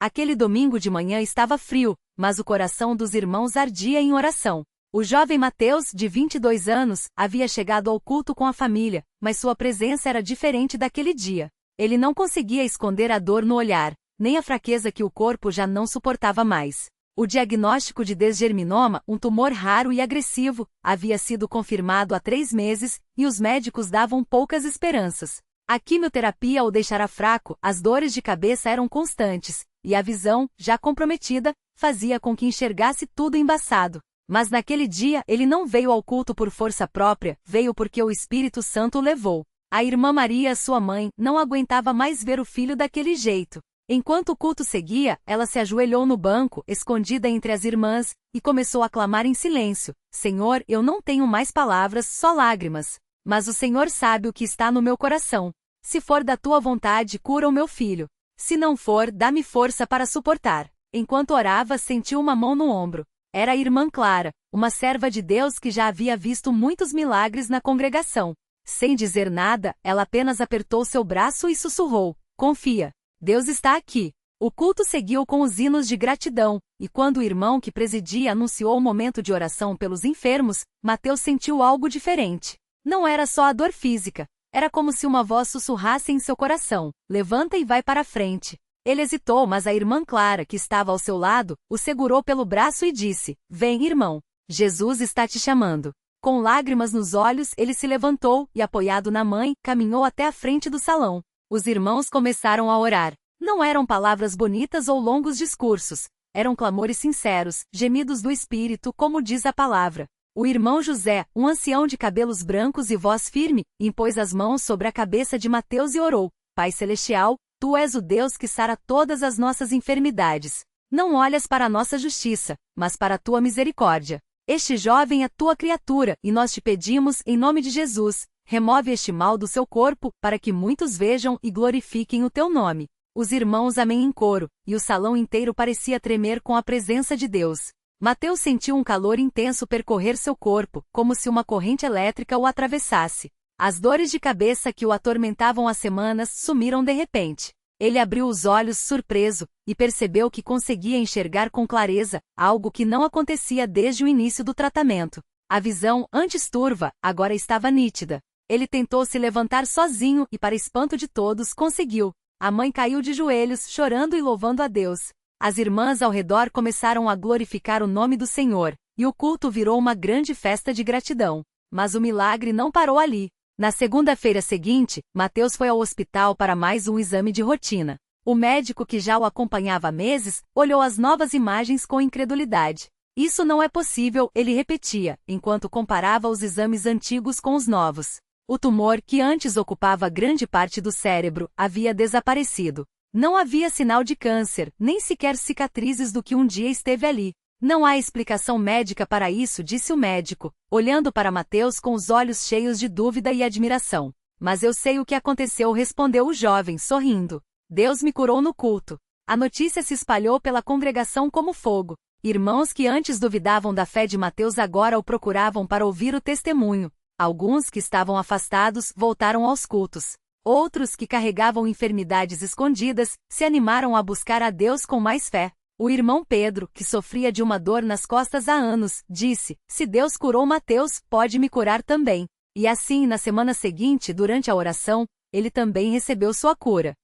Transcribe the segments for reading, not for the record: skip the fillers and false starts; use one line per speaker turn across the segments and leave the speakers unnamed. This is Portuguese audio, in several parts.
Aquele domingo de manhã estava frio, mas o coração dos irmãos ardia em oração. O jovem Mateus, de 22 anos, havia chegado ao culto com a família, mas sua presença era diferente daquele dia. Ele não conseguia esconder a dor no olhar, nem a fraqueza que o corpo já não suportava mais. O diagnóstico de desgerminoma, um tumor raro e agressivo, havia sido confirmado há 3 meses, e os médicos davam poucas esperanças. A quimioterapia o deixara fraco, as dores de cabeça eram constantes, e a visão, já comprometida, fazia com que enxergasse tudo embaçado. Mas naquele dia ele não veio ao culto por força própria, veio porque o Espírito Santo o levou. A irmã Maria, sua mãe, não aguentava mais ver o filho daquele jeito. Enquanto o culto seguia, ela se ajoelhou no banco, escondida entre as irmãs, e começou a clamar em silêncio: Senhor, eu não tenho mais palavras, só lágrimas. Mas o Senhor sabe o que está no meu coração. Se for da tua vontade, cura o meu filho. Se não for, dá-me força para suportar. Enquanto orava, sentiu uma mão no ombro. Era a irmã Clara, uma serva de Deus que já havia visto muitos milagres na congregação. Sem dizer nada, ela apenas apertou seu braço e sussurrou: confia. Deus está aqui. O culto seguiu com os hinos de gratidão, e quando o irmão que presidia anunciou o momento de oração pelos enfermos, Mateus sentiu algo diferente. Não era só a dor física. Era como se uma voz sussurrasse em seu coração: levanta e vai para a frente. Ele hesitou, mas a irmã Clara, que estava ao seu lado, o segurou pelo braço e disse: vem, irmão. Jesus está te chamando. Com lágrimas nos olhos, ele se levantou e, apoiado na mãe, caminhou até a frente do salão. Os irmãos começaram a orar. Não eram palavras bonitas ou longos discursos. Eram clamores sinceros, gemidos do espírito, como diz a palavra. O irmão José, um ancião de cabelos brancos e voz firme, impôs as mãos sobre a cabeça de Mateus e orou: Pai Celestial, Tu és o Deus que sara todas as nossas enfermidades. Não olhas para a nossa justiça, mas para a Tua misericórdia. Este jovem é Tua criatura, e nós te pedimos, em nome de Jesus, remove este mal do seu corpo, para que muitos vejam e glorifiquem o Teu nome. Os irmãos amém em coro, e o salão inteiro parecia tremer com a presença de Deus. Mateus sentiu um calor intenso percorrer seu corpo, como se uma corrente elétrica o atravessasse. As dores de cabeça que o atormentavam há semanas sumiram de repente. Ele abriu os olhos surpreso, e percebeu que conseguia enxergar com clareza, algo que não acontecia desde o início do tratamento. A visão, antes turva, agora estava nítida. Ele tentou se levantar sozinho e, para espanto de todos, conseguiu. A mãe caiu de joelhos, chorando e louvando a Deus. As irmãs ao redor começaram a glorificar o nome do Senhor, e o culto virou uma grande festa de gratidão. Mas o milagre não parou ali. Na segunda-feira seguinte, Mateus foi ao hospital para mais um exame de rotina. O médico que já o acompanhava há meses, olhou as novas imagens com incredulidade. Isso não é possível, ele repetia, enquanto comparava os exames antigos com os novos. O tumor, que antes ocupava grande parte do cérebro, havia desaparecido. Não havia sinal de câncer, nem sequer cicatrizes do que um dia esteve ali. Não há explicação médica para isso, disse o médico, olhando para Mateus com os olhos cheios de dúvida e admiração. Mas eu sei o que aconteceu, respondeu o jovem, sorrindo. Deus me curou no culto. A notícia se espalhou pela congregação como fogo. Irmãos que antes duvidavam da fé de Mateus agora o procuravam para ouvir o testemunho. Alguns que estavam afastados voltaram aos cultos. Outros que carregavam enfermidades escondidas se animaram a buscar a Deus com mais fé. O irmão Pedro, que sofria de uma dor nas costas há anos, disse: se Deus curou Mateus, pode me curar também. E assim, na semana seguinte, durante a oração, ele também recebeu sua cura.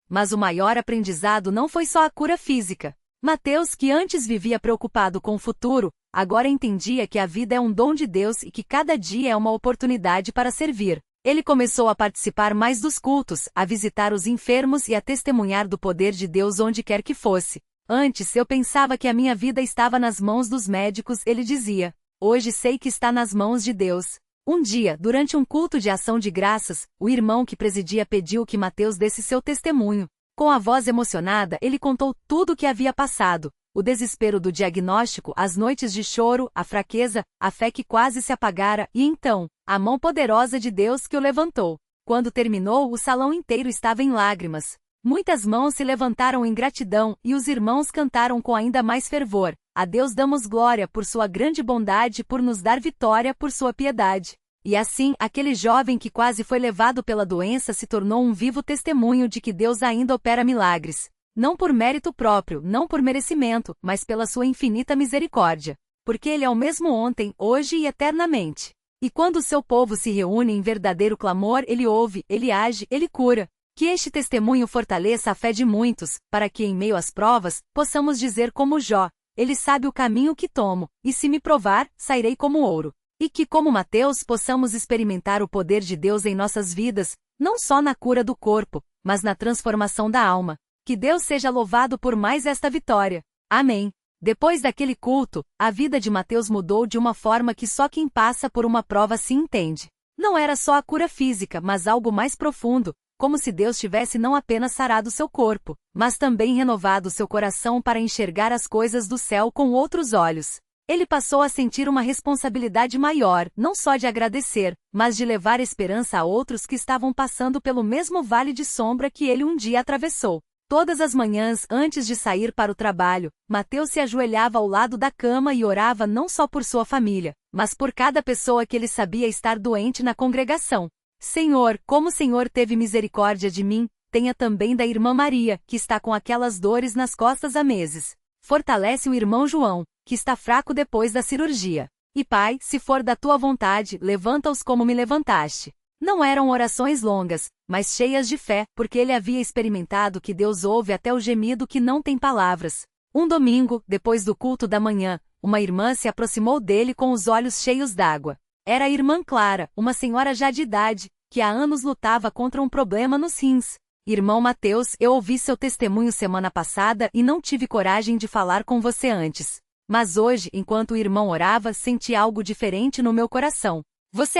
Mas o maior aprendizado não foi só a cura física. Mateus, que antes vivia preocupado com o futuro, agora entendia que a vida é um dom de Deus e que cada dia é uma oportunidade para servir. Ele começou a participar mais dos cultos, a visitar os enfermos e a testemunhar do poder de Deus onde quer que fosse. Antes eu pensava que a minha vida estava nas mãos dos médicos, ele dizia. Hoje sei que está nas mãos de Deus. Um dia, durante um culto de ação de graças, o irmão que presidia pediu que Mateus desse seu testemunho. Com a voz emocionada, ele contou tudo o que havia passado. O desespero do diagnóstico, as noites de choro, a fraqueza, a fé que quase se apagara, e então, a mão poderosa de Deus que o levantou. Quando terminou, o salão inteiro estava em lágrimas. Muitas mãos se levantaram em gratidão, e os irmãos cantaram com ainda mais fervor. A Deus damos glória por sua grande bondade, por nos dar vitória por sua piedade. E assim, aquele jovem que quase foi levado pela doença se tornou um vivo testemunho de que Deus ainda opera milagres. Não por mérito próprio, não por merecimento, mas pela sua infinita misericórdia. Porque Ele é o mesmo ontem, hoje e eternamente. E quando o seu povo se reúne em verdadeiro clamor, Ele ouve, Ele age, Ele cura. Que este testemunho fortaleça a fé de muitos, para que em meio às provas, possamos dizer como Jó: Ele sabe o caminho que tomo, e se me provar, sairei como ouro. E que como Mateus possamos experimentar o poder de Deus em nossas vidas, não só na cura do corpo, mas na transformação da alma. Que Deus seja louvado por mais esta vitória. Amém. Depois daquele culto, a vida de Mateus mudou de uma forma que só quem passa por uma prova se entende. Não era só a cura física, mas algo mais profundo, como se Deus tivesse não apenas sarado seu corpo, mas também renovado seu coração para enxergar as coisas do céu com outros olhos. Ele passou a sentir uma responsabilidade maior, não só de agradecer, mas de levar esperança a outros que estavam passando pelo mesmo vale de sombra que ele um dia atravessou. Todas as manhãs, antes de sair para o trabalho, Mateus se ajoelhava ao lado da cama e orava não só por sua família, mas por cada pessoa que ele sabia estar doente na congregação. Senhor, como o Senhor teve misericórdia de mim, tenha também da irmã Maria, que está com aquelas dores nas costas há meses. Fortalece o irmão João, que está fraco depois da cirurgia. E Pai, se for da tua vontade, levanta-os como me levantaste. Não eram orações longas, mas cheias de fé, porque ele havia experimentado que Deus ouve até o gemido que não tem palavras. Um domingo, depois do culto da manhã, uma irmã se aproximou dele com os olhos cheios d'água. Era a irmã Clara, uma senhora já de idade, que há anos lutava contra um problema nos rins. Irmão Mateus, eu ouvi seu testemunho semana passada e não tive coragem de falar com você antes. Mas hoje, enquanto o irmão orava, senti algo diferente no meu coração. Você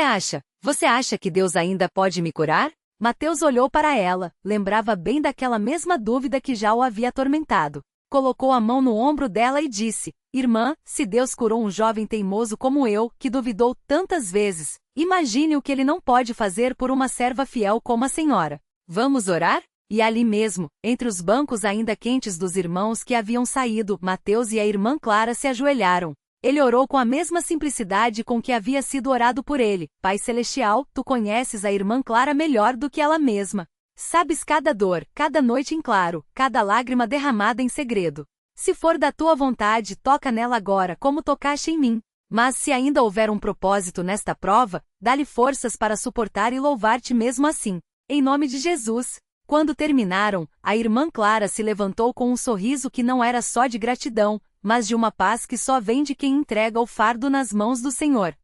acha que Deus ainda pode me curar? Mateus olhou para ela, lembrava bem daquela mesma dúvida que já o havia atormentado. Colocou a mão no ombro dela e disse: Irmã, se Deus curou um jovem teimoso como eu, que duvidou tantas vezes, imagine o que ele não pode fazer por uma serva fiel como a senhora. Vamos orar? E ali mesmo, entre os bancos ainda quentes dos irmãos que haviam saído, Mateus e a irmã Clara se ajoelharam. Ele orou com a mesma simplicidade com que havia sido orado por ele. Pai Celestial, tu conheces a irmã Clara melhor do que ela mesma. Sabes cada dor, cada noite em claro, cada lágrima derramada em segredo. Se for da tua vontade, toca nela agora como tocaste em mim. Mas se ainda houver um propósito nesta prova, dá-lhe forças para suportar e louvar-te mesmo assim. Em nome de Jesus. Quando terminaram, a irmã Clara se levantou com um sorriso que não era só de gratidão, mas de uma paz que só vem de quem entrega o fardo nas mãos do Senhor.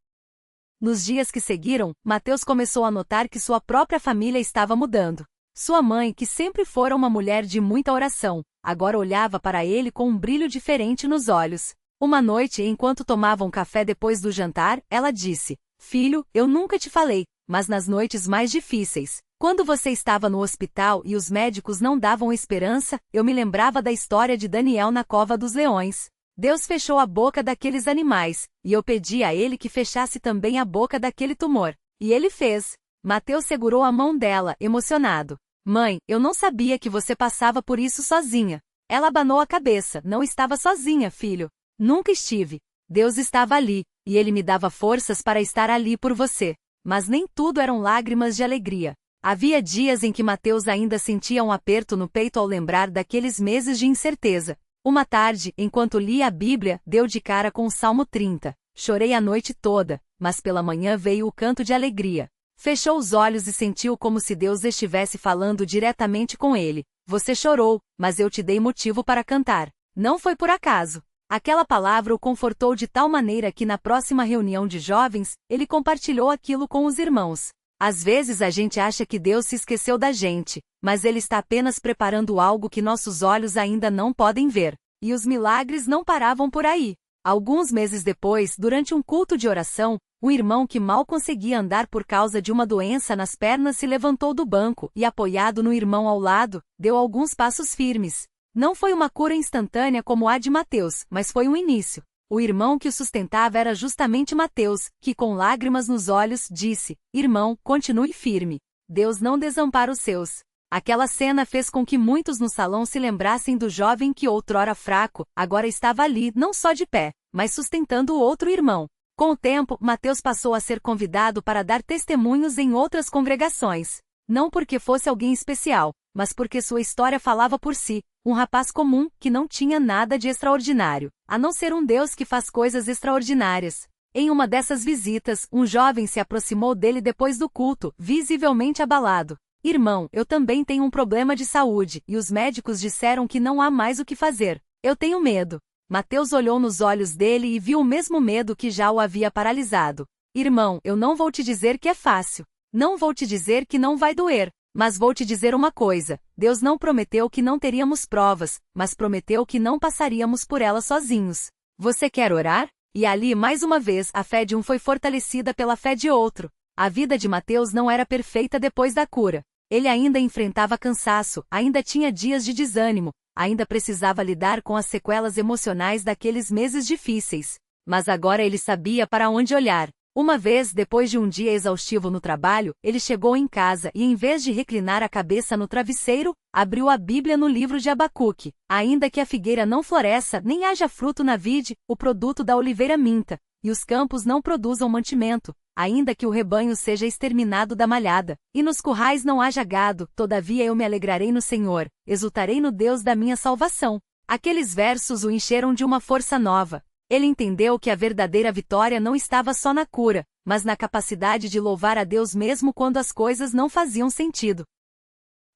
Nos dias que seguiram, Mateus começou a notar que sua própria família estava mudando. Sua mãe, que sempre fora uma mulher de muita oração, agora olhava para ele com um brilho diferente nos olhos. Uma noite, enquanto tomavam café depois do jantar, ela disse: Filho, eu nunca te falei, mas nas noites mais difíceis, quando você estava no hospital e os médicos não davam esperança, eu me lembrava da história de Daniel na cova dos leões. Deus fechou a boca daqueles animais, e eu pedi a ele que fechasse também a boca daquele tumor. E ele fez. Mateus segurou a mão dela, emocionado. Mãe, eu não sabia que você passava por isso sozinha. Ela abanou a cabeça. Não estava sozinha, filho. Nunca estive. Deus estava ali, e ele me dava forças para estar ali por você. Mas nem tudo eram lágrimas de alegria. Havia dias em que Mateus ainda sentia um aperto no peito ao lembrar daqueles meses de incerteza. Uma tarde, enquanto lia a Bíblia, deu de cara com o Salmo 30. Chorei a noite toda, mas pela manhã veio o canto de alegria. Fechou os olhos e sentiu como se Deus estivesse falando diretamente com ele. Você chorou, mas eu te dei motivo para cantar. Não foi por acaso. Aquela palavra o confortou de tal maneira que na próxima reunião de jovens, ele compartilhou aquilo com os irmãos. Às vezes a gente acha que Deus se esqueceu da gente, mas Ele está apenas preparando algo que nossos olhos ainda não podem ver. E os milagres não paravam por aí. Alguns meses depois, durante um culto de oração, um irmão que mal conseguia andar por causa de uma doença nas pernas se levantou do banco e, apoiado no irmão ao lado, deu alguns passos firmes. Não foi uma cura instantânea como a de Mateus, mas foi um início. O irmão que o sustentava era justamente Mateus, que com lágrimas nos olhos, disse: Irmão, continue firme. Deus não desampara os seus. Aquela cena fez com que muitos no salão se lembrassem do jovem que outrora fraco, agora estava ali, não só de pé, mas sustentando o outro irmão. Com o tempo, Mateus passou a ser convidado para dar testemunhos em outras congregações. Não porque fosse alguém especial, mas porque sua história falava por si. um rapaz comum, que não tinha nada de extraordinário, a não ser um Deus que faz coisas extraordinárias. Em uma dessas visitas, um jovem se aproximou dele depois do culto, visivelmente abalado. Irmão, eu também tenho um problema de saúde, e os médicos disseram que não há mais o que fazer. Eu tenho medo. Mateus olhou nos olhos dele e viu o mesmo medo que já o havia paralisado. Irmão, eu não vou te dizer que é fácil. Não vou te dizer que não vai doer. Mas vou te dizer uma coisa, Deus não prometeu que não teríamos provas, mas prometeu que não passaríamos por elas sozinhos. Você quer orar? E ali, mais uma vez, a fé de um foi fortalecida pela fé de outro. A vida de Mateus não era perfeita depois da cura. Ele ainda enfrentava cansaço, ainda tinha dias de desânimo, ainda precisava lidar com as sequelas emocionais daqueles meses difíceis. Mas agora ele sabia para onde olhar. Uma vez, depois de um dia exaustivo no trabalho, ele chegou em casa e, em vez de reclinar a cabeça no travesseiro, abriu a Bíblia no livro de Abacuque. Ainda que a figueira não floresça, nem haja fruto na vide, o produto da oliveira minta, e os campos não produzam mantimento, ainda que o rebanho seja exterminado da malhada, e nos currais não haja gado, todavia eu me alegrarei no Senhor, exultarei no Deus da minha salvação. Aqueles versos o encheram de uma força nova. Ele entendeu que a verdadeira vitória não estava só na cura, mas na capacidade de louvar a Deus mesmo quando as coisas não faziam sentido.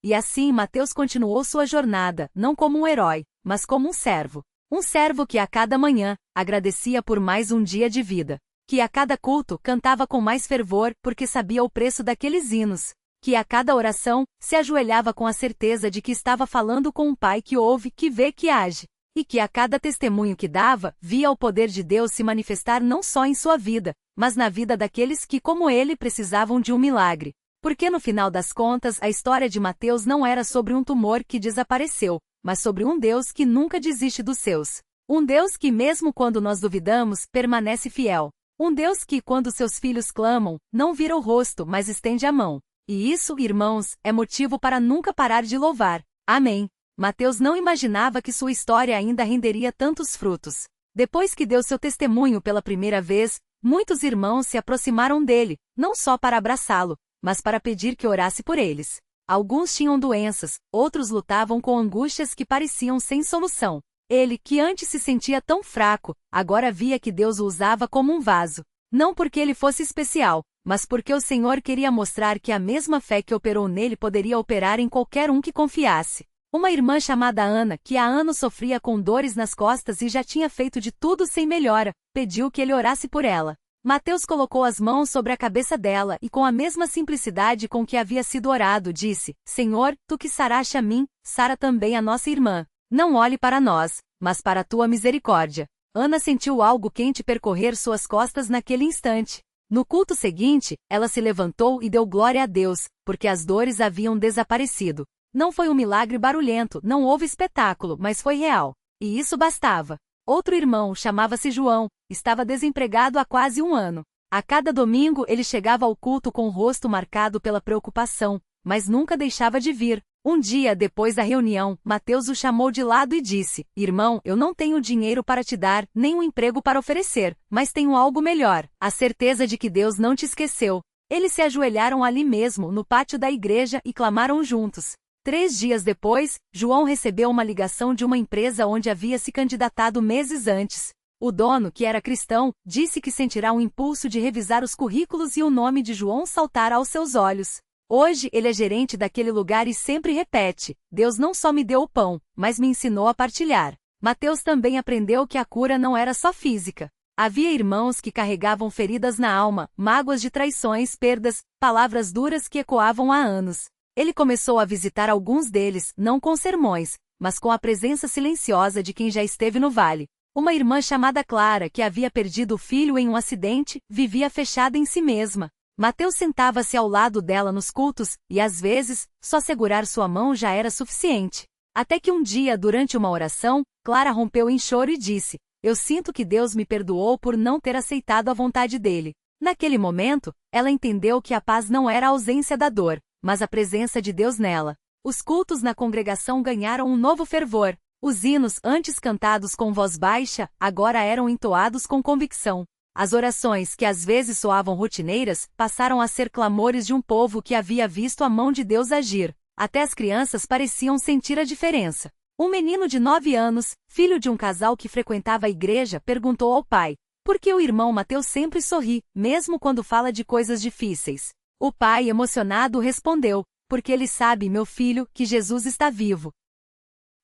E assim Mateus continuou sua jornada, não como um herói, mas como um servo. Um servo que a cada manhã agradecia por mais um dia de vida. Que a cada culto cantava com mais fervor porque sabia o preço daqueles hinos. Que a cada oração se ajoelhava com a certeza de que estava falando com um pai que ouve, que vê, que age. E que a cada testemunho que dava, via o poder de Deus se manifestar não só em sua vida, mas na vida daqueles que, como ele, precisavam de um milagre. Porque no final das contas a história de Mateus não era sobre um tumor que desapareceu, mas sobre um Deus que nunca desiste dos seus. Um Deus que, mesmo quando nós duvidamos, permanece fiel. Um Deus que, quando seus filhos clamam, não vira o rosto, mas estende a mão. E isso, irmãos, é motivo para nunca parar de louvar. Amém. Mateus não imaginava que sua história ainda renderia tantos frutos. Depois que deu seu testemunho pela primeira vez, muitos irmãos se aproximaram dele, não só para abraçá-lo, mas para pedir que orasse por eles. Alguns tinham doenças, outros lutavam com angústias que pareciam sem solução. Ele, que antes se sentia tão fraco, agora via que Deus o usava como um vaso. Não porque ele fosse especial, mas porque o Senhor queria mostrar que a mesma fé que operou nele poderia operar em qualquer um que confiasse. Uma irmã chamada Ana, que há anos sofria com dores nas costas e já tinha feito de tudo sem melhora, pediu que ele orasse por ela. Mateus colocou as mãos sobre a cabeça dela e, com a mesma simplicidade com que havia sido orado, disse: Senhor, tu que saraste a mim, sara também a nossa irmã. Não olhe para nós, mas para a tua misericórdia. Ana sentiu algo quente percorrer suas costas naquele instante. No culto seguinte, ela se levantou e deu glória a Deus, porque as dores haviam desaparecido. Não foi um milagre barulhento, não houve espetáculo, mas foi real. E isso bastava. Outro irmão, chamava-se João, estava desempregado há quase um ano. A cada domingo ele chegava ao culto com o rosto marcado pela preocupação, mas nunca deixava de vir. Um dia depois da reunião, Mateus o chamou de lado e disse: Irmão, eu não tenho dinheiro para te dar, nem um emprego para oferecer, mas tenho algo melhor, a certeza de que Deus não te esqueceu. Eles se ajoelharam ali mesmo, no pátio da igreja, e clamaram juntos. 3 dias depois, João recebeu uma ligação de uma empresa onde havia se candidatado meses antes. O dono, que era cristão, disse que sentirá um impulso de revisar os currículos e o nome de João saltar aos seus olhos. Hoje ele é gerente daquele lugar e sempre repete: Deus não só me deu o pão, mas me ensinou a partilhar. Mateus também aprendeu que a cura não era só física. Havia irmãos que carregavam feridas na alma, mágoas de traições, perdas, palavras duras que ecoavam há anos. Ele começou a visitar alguns deles, não com sermões, mas com a presença silenciosa de quem já esteve no vale. Uma irmã chamada Clara, que havia perdido o filho em um acidente, vivia fechada em si mesma. Mateus sentava-se ao lado dela nos cultos, e às vezes, só segurar sua mão já era suficiente. Até que um dia, durante uma oração, Clara rompeu em choro e disse: Eu sinto que Deus me perdoou por não ter aceitado a vontade dele. Naquele momento, ela entendeu que a paz não era a ausência da dor, mas a presença de Deus nela. Os cultos na congregação ganharam um novo fervor. Os hinos, antes cantados com voz baixa, agora eram entoados com convicção. As orações, que às vezes soavam rotineiras, passaram a ser clamores de um povo que havia visto a mão de Deus agir. Até as crianças pareciam sentir a diferença. Um menino de 9 anos, filho de um casal que frequentava a igreja, perguntou ao pai: por que o irmão Mateus sempre sorri, mesmo quando fala de coisas difíceis? O pai, emocionado, respondeu: porque ele sabe, meu filho, que Jesus está vivo.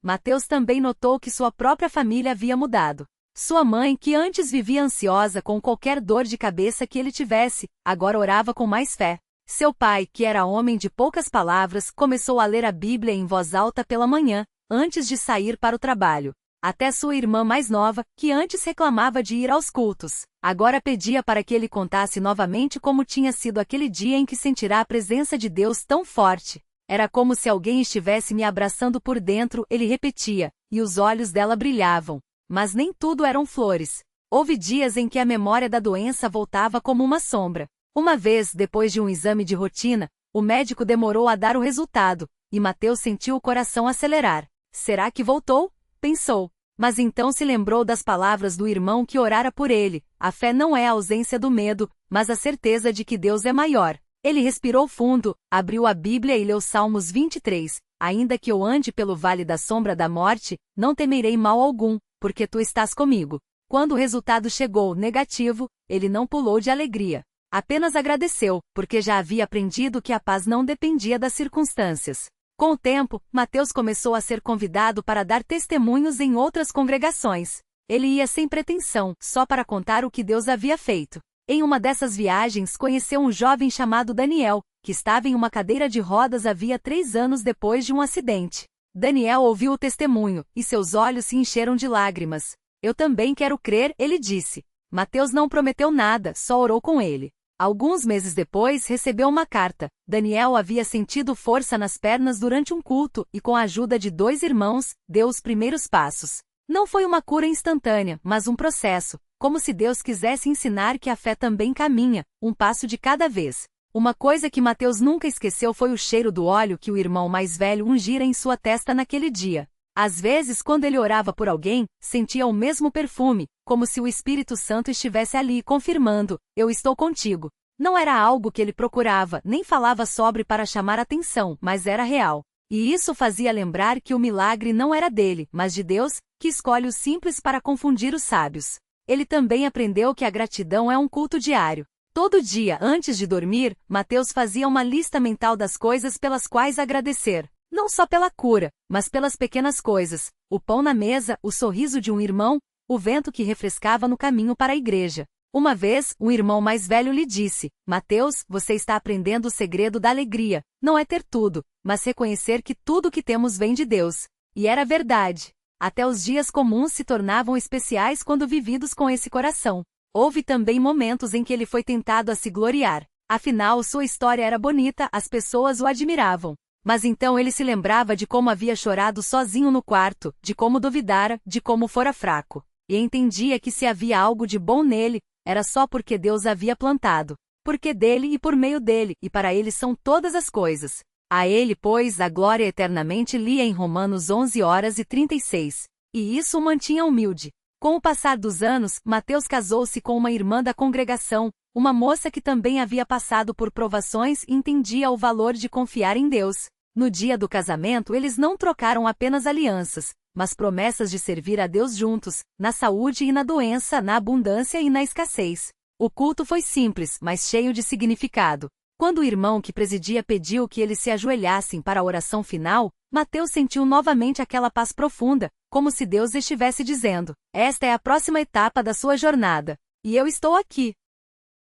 Mateus também notou que sua própria família havia mudado. Sua mãe, que antes vivia ansiosa com qualquer dor de cabeça que ele tivesse, agora orava com mais fé. Seu pai, que era homem de poucas palavras, começou a ler a Bíblia em voz alta pela manhã, antes de sair para o trabalho. Até sua irmã mais nova, que antes reclamava de ir aos cultos, agora pedia para que ele contasse novamente como tinha sido aquele dia em que sentirá a presença de Deus tão forte. Era como se alguém estivesse me abraçando por dentro, ele repetia, e os olhos dela brilhavam. Mas nem tudo eram flores. Houve dias em que a memória da doença voltava como uma sombra. Uma vez, depois de um exame de rotina, o médico demorou a dar o resultado, e Mateus sentiu o coração acelerar. Será que voltou? Pensou. Mas então se lembrou das palavras do irmão que orara por ele: a fé não é a ausência do medo, mas a certeza de que Deus é maior. Ele respirou fundo, abriu a Bíblia e leu Salmos 23. Ainda que eu ande pelo vale da sombra da morte, não temerei mal algum, porque tu estás comigo. Quando o resultado chegou negativo, ele não pulou de alegria. Apenas agradeceu, porque já havia aprendido que a paz não dependia das circunstâncias. Com o tempo, Mateus começou a ser convidado para dar testemunhos em outras congregações. Ele ia sem pretensão, só para contar o que Deus havia feito. Em uma dessas viagens conheceu um jovem chamado Daniel, que estava em uma cadeira de rodas havia 3 anos depois de um acidente. Daniel ouviu o testemunho, e seus olhos se encheram de lágrimas. Eu também quero crer, ele disse. Mateus não prometeu nada, só orou com ele. Alguns meses depois recebeu uma carta. Daniel havia sentido força nas pernas durante um culto e, com a ajuda de 2 irmãos, deu os primeiros passos. Não foi uma cura instantânea, mas um processo, como se Deus quisesse ensinar que a fé também caminha, um passo de cada vez. Uma coisa que Mateus nunca esqueceu foi o cheiro do óleo que o irmão mais velho ungira em sua testa naquele dia. Às vezes, quando ele orava por alguém, sentia o mesmo perfume, como se o Espírito Santo estivesse ali confirmando: eu estou contigo. Não era algo que ele procurava, nem falava sobre para chamar atenção, mas era real. E isso fazia lembrar que o milagre não era dele, mas de Deus, que escolhe os simples para confundir os sábios. Ele também aprendeu que a gratidão é um culto diário. Todo dia, antes de dormir, Mateus fazia uma lista mental das coisas pelas quais agradecer. Não só pela cura, mas pelas pequenas coisas: o pão na mesa, o sorriso de um irmão, o vento que refrescava no caminho para a igreja. Uma vez, um irmão mais velho lhe disse: Mateus, você está aprendendo o segredo da alegria. Não é ter tudo, mas reconhecer que tudo que temos vem de Deus. E era verdade. Até os dias comuns se tornavam especiais quando vividos com esse coração. Houve também momentos em que ele foi tentado a se gloriar. Afinal, sua história era bonita, as pessoas o admiravam. Mas então ele se lembrava de como havia chorado sozinho no quarto, de como duvidara, de como fora fraco. E entendia que se havia algo de bom nele, era só porque Deus havia plantado. Porque dele e por meio dele, e para ele são todas as coisas. A ele, pois, a glória eternamente, lia em Romanos 11:36. E isso o mantinha humilde. Com o passar dos anos, Mateus casou-se com uma irmã da congregação, uma moça que também havia passado por provações e entendia o valor de confiar em Deus. No dia do casamento, eles não trocaram apenas alianças, mas promessas de servir a Deus juntos, na saúde e na doença, na abundância e na escassez. O culto foi simples, mas cheio de significado. Quando o irmão que presidia pediu que eles se ajoelhassem para a oração final, Mateus sentiu novamente aquela paz profunda, como se Deus estivesse dizendo: esta é a próxima etapa da sua jornada. E eu estou aqui.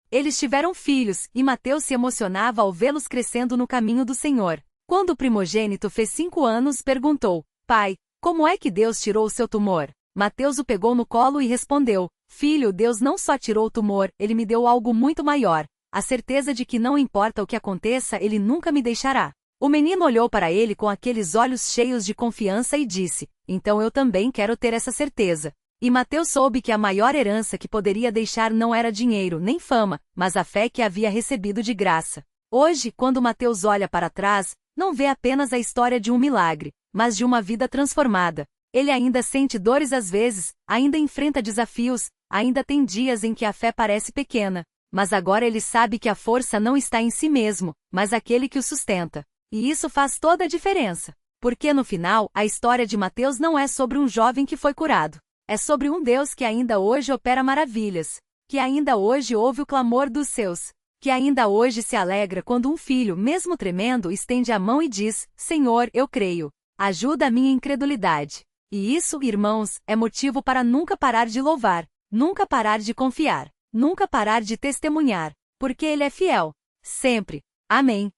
Eles tiveram filhos, e Mateus se emocionava ao vê-los crescendo no caminho do Senhor. Quando o primogênito fez 5 anos, perguntou: pai, como é que Deus tirou o seu tumor? Mateus o pegou no colo e respondeu: filho, Deus não só tirou o tumor, ele me deu algo muito maior. A certeza de que não importa o que aconteça, ele nunca me deixará. O menino olhou para ele com aqueles olhos cheios de confiança e disse: então eu também quero ter essa certeza. E Mateus soube que a maior herança que poderia deixar não era dinheiro nem fama, mas a fé que havia recebido de graça. Hoje, quando Mateus olha para trás, não vê apenas a história de um milagre, mas de uma vida transformada. Ele ainda sente dores às vezes, ainda enfrenta desafios, ainda tem dias em que a fé parece pequena. Mas agora ele sabe que a força não está em si mesmo, mas aquele que o sustenta. E isso faz toda a diferença. Porque no final, a história de Mateus não é sobre um jovem que foi curado. É sobre um Deus que ainda hoje opera maravilhas, que ainda hoje ouve o clamor dos seus, que ainda hoje se alegra quando um filho, mesmo tremendo, estende a mão e diz: Senhor, eu creio. Ajuda a minha incredulidade. E isso, irmãos, é motivo para nunca parar de louvar, nunca parar de confiar, nunca parar de testemunhar, porque Ele é fiel. Sempre. Amém.